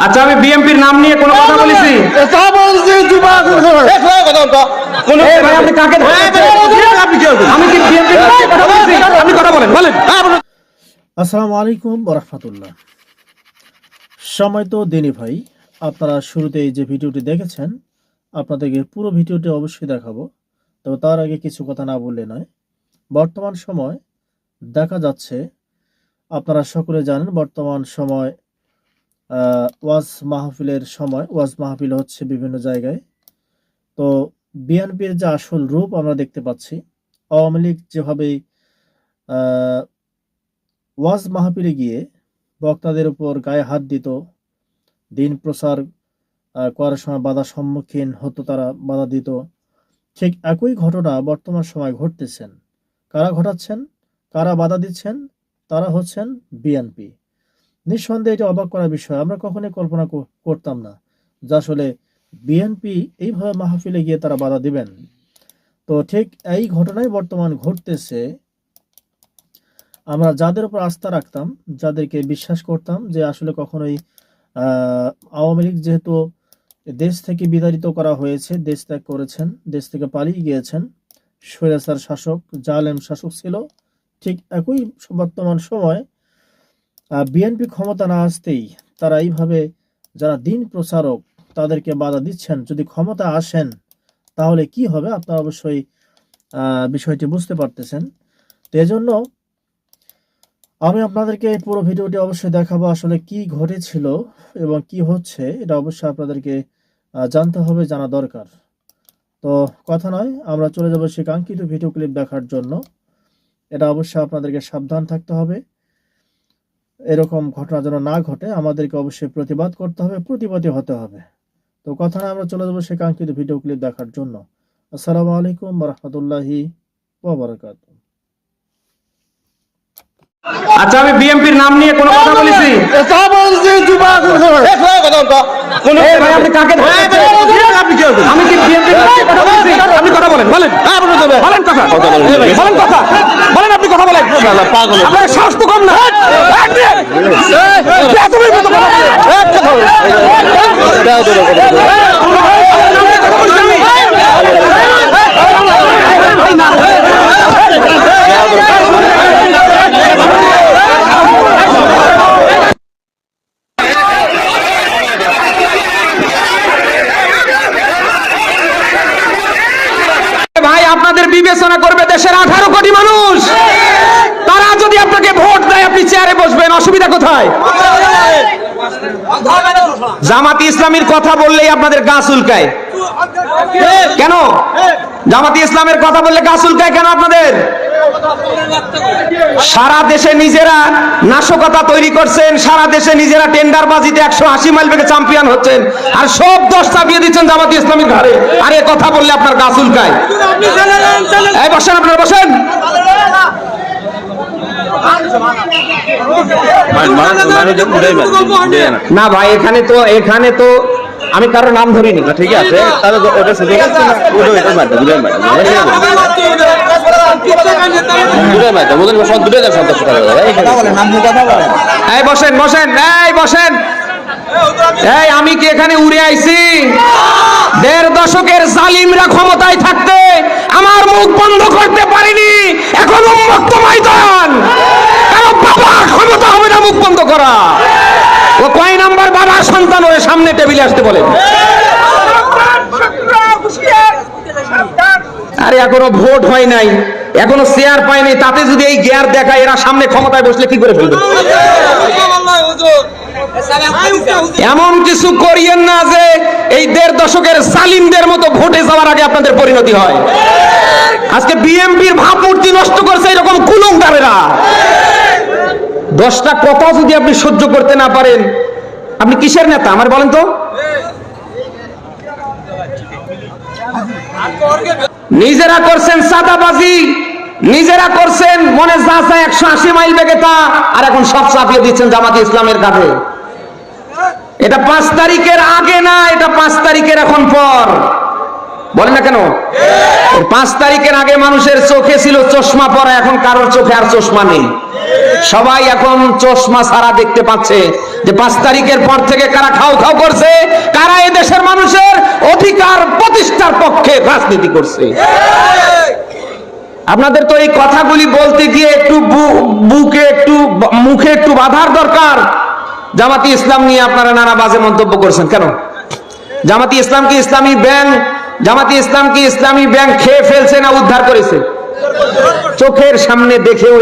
আচ্ছা, আমি বিএনপির নাম নিয়ে কোনো কথা বলেছি? ভাই, আপনি কাকে আমি কি বিএনপির নাম নিয়ে কথা বলেছি? আপনি কথা বলেন, বলেন। আসসালামু আলাইকুম ওয়া রাহমাতুল্লাহ। সম্মানিত দিনী ভাই, আপনারা শুরুতে এই যে ভিডিওটি দেখেছেন, আপনাদেরকে পুরো ভিডিওটি অবশ্যই দেখাবো। তবে তার আগে কিছু কথা না বললে নয়। বর্তমান সময় দেখা যাচ্ছে, আপনারা সকলে জানেন, বর্তমান সময় ওয়াজ মাহফিলের সময়। ওয়াজ মাহফিল হচ্ছে বিভিন্ন জায়গায়। তো বিএনপির যে আসল রূপ আমরা দেখতে পাচ্ছি, আওয়ামী লীগ যেভাবে ওয়াজ মাহফিলে গিয়ে বক্তাদের উপর গায়ে হাত দিত, দিন প্রচার করার সময় বাধার সম্মুখীন হতো, তারা বাধা দিত, ঠিক একই ঘটনা বর্তমান সময় ঘটতেছেন। কারা ঘটাচ্ছেন, কারা বাধা দিচ্ছেন? তারা হচ্ছেন বিএনপি। নিঃসন্দেহে এটা অবাক করার বিষয়। আমরা কখনোই কল্পনা করতাম না যে আসলে বিএনপি এইভাবে মাহফিলে গিয়ে তারা বাধা দিবেন। তো ঠিক এই ঘটনাই বর্তমান ঘটতেছে। আমরা যাদের উপর আস্থা রাখতাম, যাদেরকে বিশ্বাস করতাম যে আসলে কখনোই আওয়ামী লীগ যেহেতু দেশ থেকে বিতাড়িত করা হয়েছে, দেশ ত্যাগ করেছেন, দেশ থেকে পালিয়ে গিয়েছেন, স্বৈরাচার শাসক, জালেম শাসক ছিল, ঠিক একই বর্তমান সময় বিএনপি ক্ষমতা না আসতেই তারা এইভাবে যারা দিন প্রচারক তাদেরকে বাধা দিচ্ছেন। যদি ক্ষমতা আসেন তাহলে কি হবে, আপনারা অবশ্যই বিষয়টি বুঝতে পারতেছেন। তো এজন্য আমি আপনাদেরকে পুরো ভিডিওটি অবশ্যই দেখাবো, আসলে কি ঘটেছিল এবং কি হচ্ছে, এটা অবশ্যই আপনাদেরকে জানতে হবে, জানা দরকার। তো কথা নয়, আমরা চলে যাব সেই কাঙ্ক্ষিত ভিডিও ক্লিপ দেখার জন্য। এটা অবশ্যই আপনাদেরকে সাবধান থাকতে হবে, এরকম ঘটনা যেন না ঘটে। আমাদেরকে অবশ্যই প্রতিবাদ করতে হবে, প্রতিবাদী হতে হবে। তো কথা নয়, আমরা চলে যাব সেই কাঙ্ক্ষিত ভিডিও ক্লিপ দেখার জন্য। আসসালামু আলাইকুম ওয়া রাহমাতুল্লাহি ওয়া বারাকাতুহু। আচ্ছা, আমি বিএনপির নাম নিয়ে কোনো কথা বলেছি? ভাই, আপনি কাকে আমি কি বিএনপির নাম নিয়ে কথা বলেছি? আপনি কথা বলেন, বলেন, বলেন কথা, বলেন কথা, বলেন, আপনি কথা বলেন। আপনার সাহস তো কম না। আপনাদের বিবেচনা করবে দেশের 18 কোটি মানুষ। তারা যদি আপনাকে ভোট দেয়, আপনি চেয়ারে বসবেন, অসুবিধা কোথায়? জামাতি ইসলামীর কথা বললেই আপনাদের গা চুলকায় কেন? জামাতি ইসলামের কথা বললে গা চুলকায় কেন আপনাদের? সারা দেশে নিজেরা নাশকতা তৈরি করছেন, সারা দেশে নিজেরা টেন্ডারবাজিতে 180 মাইল বেগে চ্যাম্পিয়ন হচ্ছেন, আর সব দোষ চাপিয়ে দিচ্ছেন জামাতি ইসলামীর ঘাড়ে। আর এ কথা বললে আপনার গা চুলকায়। এই বসেন, আপনারা বসেন। না ভাই, এখানে তো আমি কারো নাম ধরিনি। ঠিক আছে, বসেন বসেন, এই বসেন। এই আমি কি এখানে উড়ে আইছি? 1.5 দশকের জালিমরা ক্ষমতায় থাকতে আমার মুখ বন্ধ করতে পারিনি। এখন উন্মুক্ত ময়দান, কারো বাবা ক্ষমতা হবে না মুখ বন্ধ করা। ও কয় নাম্বার বাবা সন্তান, ওর সামনে টেবিলে আসতে বলেন। আরে এখনো ভোট হয় নাই, এখনো চেয়ার পায়নি, তাতে যদি এই গিয়ার দেখায়, এরা সামনে ক্ষমতায় বসলে কি করে ফেলবে? এমন কিছু করিয়েন না যে এই 1.5 দশকের জালিমদের মতো ভোটে যাওয়ার আগে আপনাদের পরিণতি হয়। আজকে বিএনপির ভাবমূর্তি নষ্ট করছে এরকম কুলঙ্গারেরা। 10টা কথা যদি আপনি সহ্য করতে না পারেন, আপনি কিসের নেতা আমার বলেন তো? নিজেরা করছেন চাঁদাবাজি, নিজেরা করছেন মনে যা চায় 180 মাইল বেগে তা, আর এখন সব চাপিয়ে দিচ্ছেন জামাতি ইসলামের কাঁধে। এটা 5 তারিখের আগে না, এটা 5 তারিখের এখন পর। বলেন না কেন? 5 তারিখের আগে মানুষের চোখে ছিল চশমা পরা, এখন কারোর চোখে আর চশমা নেই। সবাই এখন চশমা ছাড়া দেখতে পাচ্ছে যে 5 তারিখের পর থেকে কারা খাও খাও করছে, কারা এই দেশের মানুষের অধিকার প্রতিষ্ঠার পক্ষে রাজনীতি করছে। আপনাদের তো এই কথাগুলি বলতে গিয়ে একটু মুখে একটু বাধার দরকার। জামাতি ইসলাম নিয়ে আপনারা নানা বাজে মন্তব্য করছেন কেন? জামাতি ইসলাম কি ইসলামী ব্যাংক? জামাতি ইসলাম কি ইসলামী ব্যাংক খেয়ে ফেলছে না উদ্ধার করেছে? চোখের সামনে দেখেও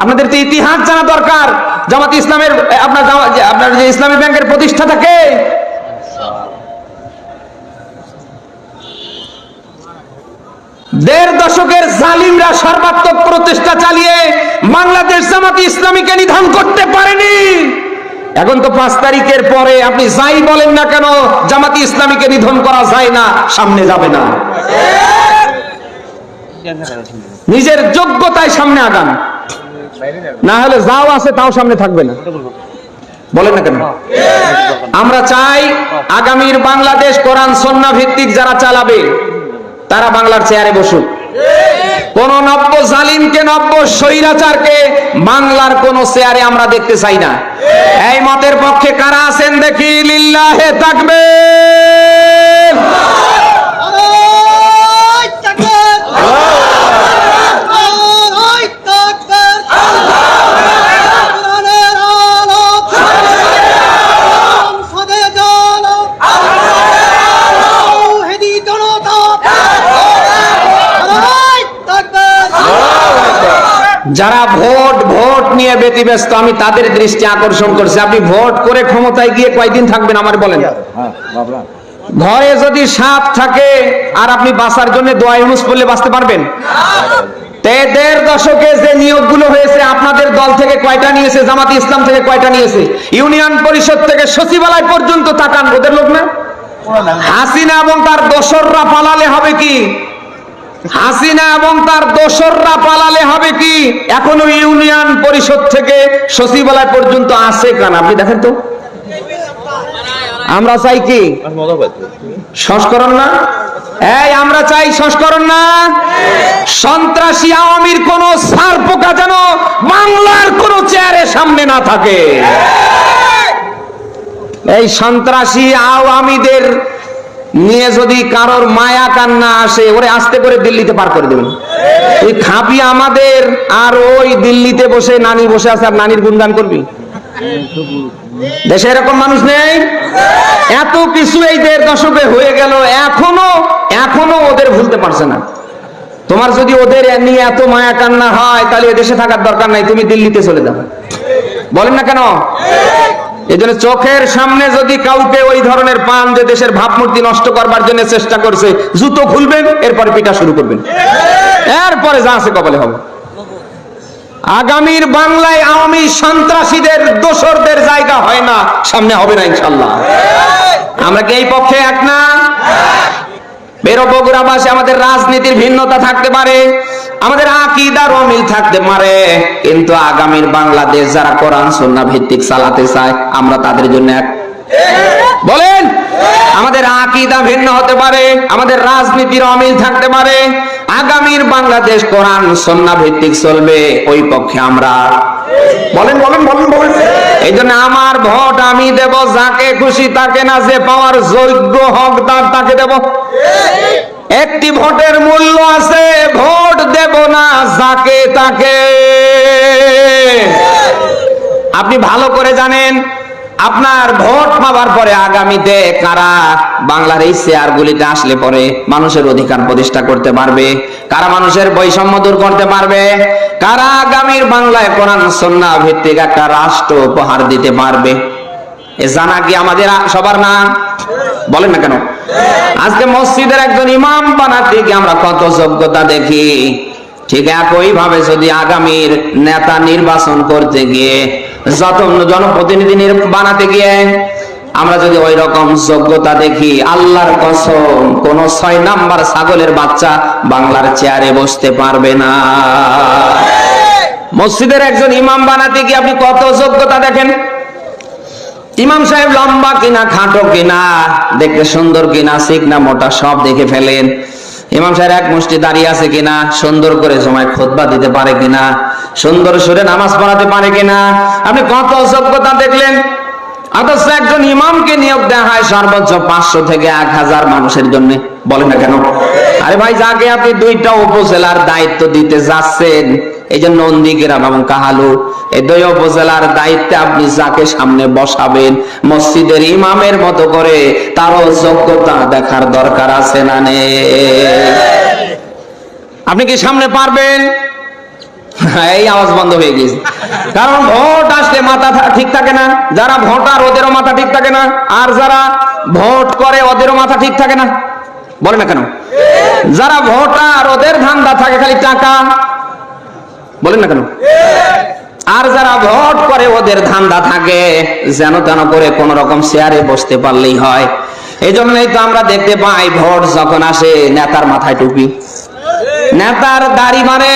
আপনাদের তো ইতিহাস জানা দরকার। জামাতি ইসলামের আপনার যে ইসলামী ব্যাংকের প্রতিষ্ঠাতাকে দেড় দশকের জালিমরা সর্বাত্মক প্রচেষ্টা চালিয়ে বাংলাদেশ জামাতি ইসলামীকে নিধন করতে পারেনি। এখন তো 5 তারিখের পরে আপনি যাই বলেন না কেন, জামাতি ইসলামীকে নিধন করা যায় না, সামনে যাবে না। নিজের যোগ্যতায় সামনে আগান, না হলে যাও আছে তাও সামনে থাকবে না। বলেন না কেন? আমরা চাই আগামীর বাংলাদেশ কোরআন সুন্নাহ ভিত্তিক যারা চালাবে তারা বাংলার চেয়ারে বসুক। কোন নব্য জালিমকে, নব্য স্বৈরাচারকে বাংলার কোন চেয়ারে আমরা দেখতে চাই না। এই মতের পক্ষে কারা আছেন দেখি? লিল্লাহে তাকবীর। যারা ভোট নিয়ে ব্যতিব্যস্ত, আমি তাদের দৃষ্টি আকর্ষণ করছি। আপনি ভোট করে ক্ষমতায় গিয়ে কয়দিন থাকবেন আমার বলেন? ঘরে যদি সাপ থাকে আর আপনি বাঁচার জন্য দোয়া ইউনুস পড়লে বাঁচতে পারবেন? দেড় দশকে যে নিয়োগগুলো হয়েছে, আপনাদের দল থেকে কয়টা নিয়েছে? জামাতি ইসলাম থেকে কয়টা নিয়েছে? ইউনিয়ন পরিষদ থেকে সচিবালয় পর্যন্ত তাকান, ওদের লোক না? হাসিনা এবং তার দোসররা পালালে হবে কি? হাসিনা এবং তার দোসররা পালালে হবে কি? এখনো ইউনিয়ন পরিষদ থেকে সচিবালয় পর্যন্ত আছে কেন? আপনি দেখেন তো। আমরা চাই কি সংস্করণ না? আমরা চাই সংস্করণ না? সন্ত্রাসী আওয়ামীর কোন সার পোকা যেন বাংলার কোন চেয়ারের সামনে না থাকে। এই সন্ত্রাসী আওয়ামীদের নিয়ে যদি কারোর মায়া কান্না আসে, ওরে আস্তে করে দিল্লিতে পার করে দেবেন। তুই খাবি আমাদের, আর ওই দিল্লিতে বসে নানি বসে আছে আর নানির গুণগান করবি। দেশে এরকম মানুষ নেই? এত কিছু এই দেড় দশকে হয়ে গেল, এখনো ওদের ভুলতে পারছে না। তোমার যদি ওদের নিয়ে এত মায়া কান্না হয়, তাহলে এদেশে থাকার দরকার নাই, তুমি দিল্লিতে চলে যাও। বলেন না কেন? এই জন্য চোখের সামনে যদি কাউকে ওই ধরনের পান যে দেশের ভাবমূর্তি নষ্ট করবার জন্য চেষ্টা করছে, জুতো খুলবেন, এরপরে পিটা শুরু করবেন, এরপরে যা আছে কপালে হবে। আগামীর বাংলায় আওয়ামী সন্ত্রাসীদের, দোসরদের জায়গা হয় না, সামনে হবে না ইনশাল্লাহ। আমরা কি এই পক্ষে এক না? বেরো বগুড়াবাসী, আমাদের রাজনীতির ভিন্নতা থাকতে পারে, আমাদের আকীদার অমিল থাকতে পারে, কিন্তু আগামীর বাংলাদেশ যারা কোরআন সুন্নাহ ভিত্তিক চালাতে চায়, আমরা তাদের জন্য এক। বলেন, আমাদের আকীদা ভিন্ন হতে পারে, আমাদের রাজনীতির অমিল থাকতে পারে, আগামীর বাংলাদেশ কোরআন সুন্নাহ ভিত্তিক চলবে, ওই পক্ষে আমরা। বলেন বলেন বলেন বলেন। এই জন্য আমার ভোট আমি দেব যাকে খুশি তাকে না, যে পাওয়ার যোগ্য হকদার তাকে দেব। একটি ভোটের মূল্য আছে, ভোট দেব না যাকে তাকে। আপনি ভালো করে জানেন, আপনার ভোট পাওয়ার পরে আগামীতে কারা বাংলার এই চেয়ারগুলিতে আসলে পরে মানুষের অধিকার প্রতিষ্ঠা করতে পারবে, কারা মানুষের বৈষম্য দূর করতে পারবে, কারা আগামীর বাংলায় কোরআন সুন্নাহ ভিত্তিক একটা রাষ্ট্র উপহার দিতে পারবে, এ জানা কি আমাদের সবার না? বলেন না কেন? আজকে মসজিদের একজন ইমাম বানাতে গিয়ে আমরা কত যোগ্যতা দেখি, ঠিক একই ভাবে যদি আগামীর নেতা নির্বাচন করতে গিয়ে, যত জনপ্রতিনিধি বানাতে গিয়ে আমরা যদি ওই রকম যোগ্যতা দেখি, আল্লাহর কসম কোন 6 নাম্বার ছাগলের বাচ্চা বাংলার চেয়ারে বসতে পারবে না। মসজিদের একজন ইমাম বানাতে গিয়ে আপনি কত যোগ্যতা দেখেন। ইমাম সাহেব লম্বা কিনা, খাটো কিনা, দেখতে সুন্দর কিনা, চিকনা মোটা সব দেখে ফেলেন। ইমাম সাহেব এক মুষ্টি দাঁড়িয়ে আছে কিনা, সুন্দর করে সময় খুতবা দিতে পারে কিনা, সুন্দর সুরে নামাজ পড়াতে পারে কিনা, আপনি কত যোগ্যতা দেখলেন। অথচ একজন ইমামকে নিয়োগ দেওয়া হয় সর্বোচ্চ 500 থেকে 1000 মানুষের জন্য। বলেন না কেন? আরে ভাই, যাকে আপনি 2টা উপজেলার দায়িত্ব দিতে যাচ্ছেন, এই যে নন্দীগ্রাম এবং কাহালু, এই 2 উপজেলার দায়িত্বে আপনি যাকে সামনে বসাবেন, মসজিদের ইমামের মতো করে তারও যোগ্যতা দেখার দরকার আছে না নেই? আপনি কি সামনে পারবেন? এই আওয়াজ বন্ধ হয়ে গেছে, কারণ ভোট আসলে মাথা ঠিক থাকে না। যারা ভোটার ওদেরও মাথা ঠিক থাকে না, আর যারা ভোট করে ওদেরও মাথা ঠিক থাকে না। বলে না কেন? যারা ভোটার ওদের ধান্দা থাকে খালি টাকা। বলেন না কেন? আর যারা ভোট করে ওদের ধান্দা থাকে যেন তেন করে কোন রকম চেয়ারে বসতে পারলেই হয়। এই জন্যই তো আমরা দেখতে পাই ভোট যখন আসে নেতার মাথায় টুপি, নেতার দাড়ি মারে,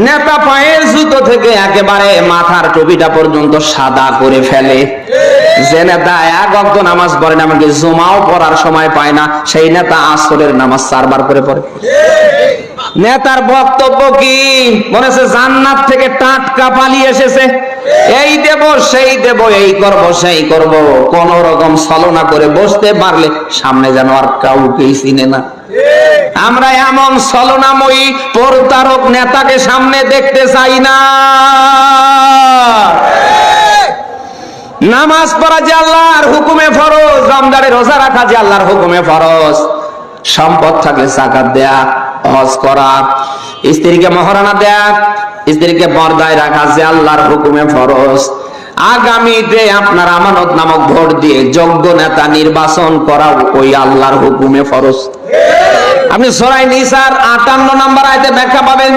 নেতা পায়ের জুতো থেকে একেবারে মাথার টুপিটা পর্যন্ত সাদা করে ফেলে। যে নেতা 1 ওয়াক্ত নামাজ পড়ে না, এমনকি জুমাও পড়ার সময় পায় না, সেই নেতা আসরের নামাজ 4 বার করে পড়ে। নেতার বক্তব্য কি? মনে হচ্ছে জান্নাত থেকে টাটকা পালিয়ে এসেছে। এই দেব সেই দেব, এই করব সেই করব, কোন রকম ছলনা করে বসতে পারলে সামনে যেন আর কাউকেই চিনে না। আমরা এমন ছলনাময়ী প্রতারক নেতাকে সামনে দেখতে চাই না। নামাজ পড়া যে আল্লাহর হুকুমে ফরজ, রমজানে রোজা রাখা যে আল্লাহর হুকুমে ফরজ, সম্পদ থাকলে যাকাত দেয়া, হজ করা, স্ত্রীকে মহারানা দেয়া, স্ত্রীকে পর্দায় রাখা যে আল্লাহর হুকুমে ফরজ, আগামীতে আপনার আমানত নামক ভোট দিয়ে যোগ্য নেতা নির্বাচন করা ওই আল্লাহর হুকুমে ফরজ। আপনি সূরা নিসার 58 নম্বর আয়াতে ব্যাখ্যা পাবেন।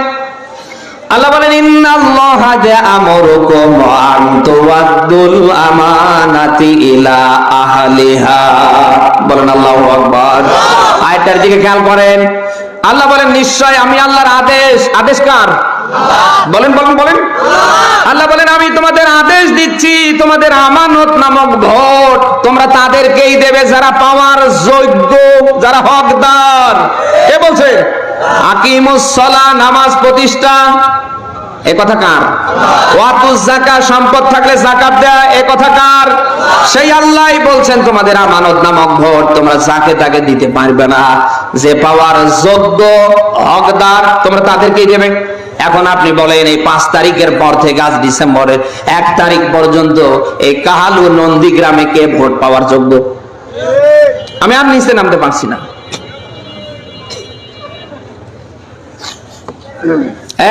আল্লাহ বলেন, ইন্নাল্লাহা ইয়া'মুরুকুম আন তুওয়াদ্দুল আমানাতি ইলা আহলিহা। বলেন আল্লাহু আকবার। আয়াতটার দিকে খেয়াল করেন। আল্লাহ বলেন, নিশ্চয় আমি আল্লাহর আদেশ। আদেশ কার? বলেন বলেন বলেন। আল্লাহ বলেন, আমি তোমাদের আদেশ দিচ্ছি, তোমাদের আমানত নামক ভোট তোমরা তাদেরকেই দেবে যারা পাওয়ার যোগ্য, যারা হকদার। কে বলছে? আকিমুস সালাহ, নামাজ প্রতিষ্ঠা। এ কথা কার? ওয়াতুজ যাকাত, সম্পদ থাকলে যাকাত দেয়া। এ কথা কার? সেই আল্লাহই বলছেন, তোমাদের আমানত নামক ভোট তোমরা যাকে তাকে দিতে পারবে না, যে পাওয়ার যোগ্য হকদার তোমরা তাদেরকেই দেবে। এখন আপনি বলেন, এই 5 তারিখের পর থেকে আজ ডিসেম্বরের 1 তারিখ পর্যন্ত এই কাহালু নন্দীগ্রামে কে ভোট পাওয়ার যোগ্য? আমি আর নিচে নামতে পারছি না।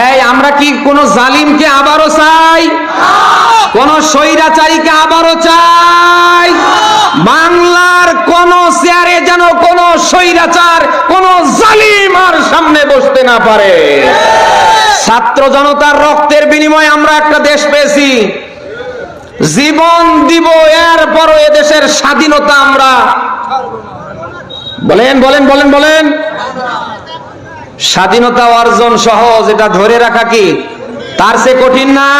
এই আমরা কি কোন জালিমকে আবারও চাই? কোন স্বৈরাচারীকে আবারও চাই? বাংলার কোন চেয়ারে যেন কোন স্বৈরাচার, কোন জালিম আর সামনে বসতে না পারে। ছাত্র জনতার রক্তের বিনিময়ে আমরা একটা দেশ পেয়েছি, জীবন দিব, এরপরও এদেশের স্বাধীনতা আমরা বলেন বলেন বলেন বলেন। স্বাধীনতা অর্জন সহজ, এটা ধরে রাখা কি তার চেয়ে কঠিন না?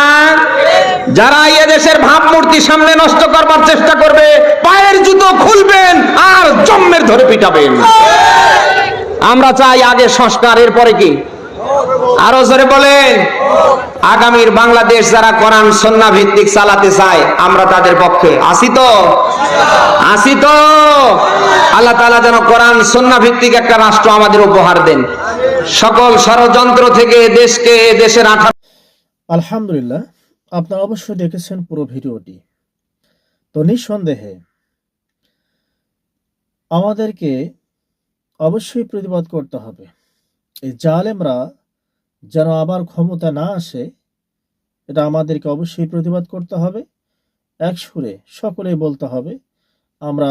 যারা এদেশের ভাবমূর্তি সামনে নষ্ট করবার চেষ্টা করবে, পায়ের জুতো খুলবেন আর জম্মের ধরে পিটাবেন। আমরা চাই আগে সংস্কার, এরপরে কি? আরো জোরে বলেন। আগামীর বাংলাদেশ যারা কোরআন সুন্নাহ ভিত্তিক চালাতে চায়, আমরা তাদের পক্ষে আছি তো? আছি তো? আল্লাহ তাআলা যেন কোরআন সুন্নাহ ভিত্তিক একটা রাষ্ট্র আমাদের উপহার দেন, সকল ষড়যন্ত্র থেকে দেশকে, দেশের আলহামদুলিল্লাহ, আপনারা অবশ্যই দেখেছেন পুরো ভিডিওটি। তো নিঃসন্দেহে আমাদেরকে অবশ্যই প্রতিবাদ করতে হবে। এই জালেমরা যেন আবার ক্ষমতা না আসে, এটা আমাদেরকে অবশ্যই প্রতিবাদ করতে হবে। এক সুরে সকলেই বলতে হবে। আমরা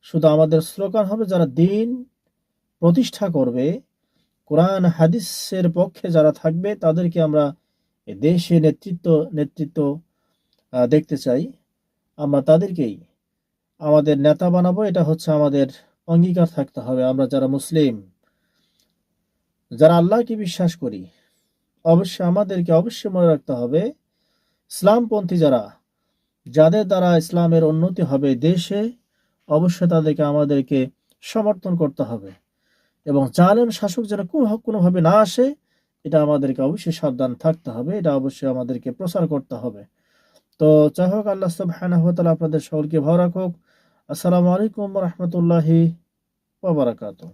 শুধু আমাদের স্লোগান হবে, যারা দিন প্রতিষ্ঠা করবে, কোরআন হাদিসের পক্ষে যারা থাকবে, তাদেরকে আমরা দেশে নেতৃত্ব দেখতে চাই। আমরা তাদেরকেই আমাদের নেতা বানাবো। এটা হচ্ছে আমাদের অঙ্গীকার থাকতে হবে। আমরা যারা মুসলিম, যারা আল্লাহকে বিশ্বাস করি, অবশ্যই আমাদেরকে অবশ্যই মনে রাখতে হবে, ইসলামপন্থী যাদের দ্বারা ইসলামের উন্নতি হবে দেশে, অবশ্যই তাদেরকে আমাদেরকে সমর্থন করতে হবে। এবং জালেম শাসক যেন কোনোভাবে না আসে, এটা আমাদেরকে অবশ্যই সাবধান থাকতে হবে, এটা অবশ্যই আমাদেরকে প্রচার করতে হবে। তো যাই হোক, আল্লাহ সুবহানাহু ওয়া তাআলা আপনাদের সকলকে ভালো রাখুক। আসসালামু আলাইকুম ওয়া রাহমাতুল্লাহি ওয়া বারাকাতুহু।